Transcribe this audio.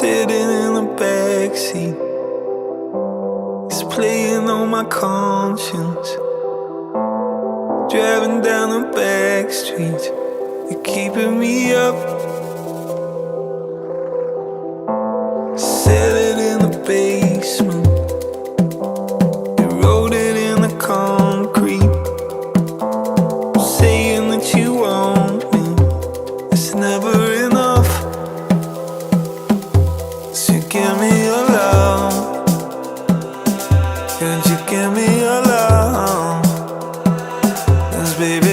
Sitting in the backseat, it's playing on my conscience. Driving down the back streets, you're keeping me up. Set it in the basement, you wrote it in the concrete, saying that you want me, it's never enough. So give me your love, could you give me your love? 'Cause baby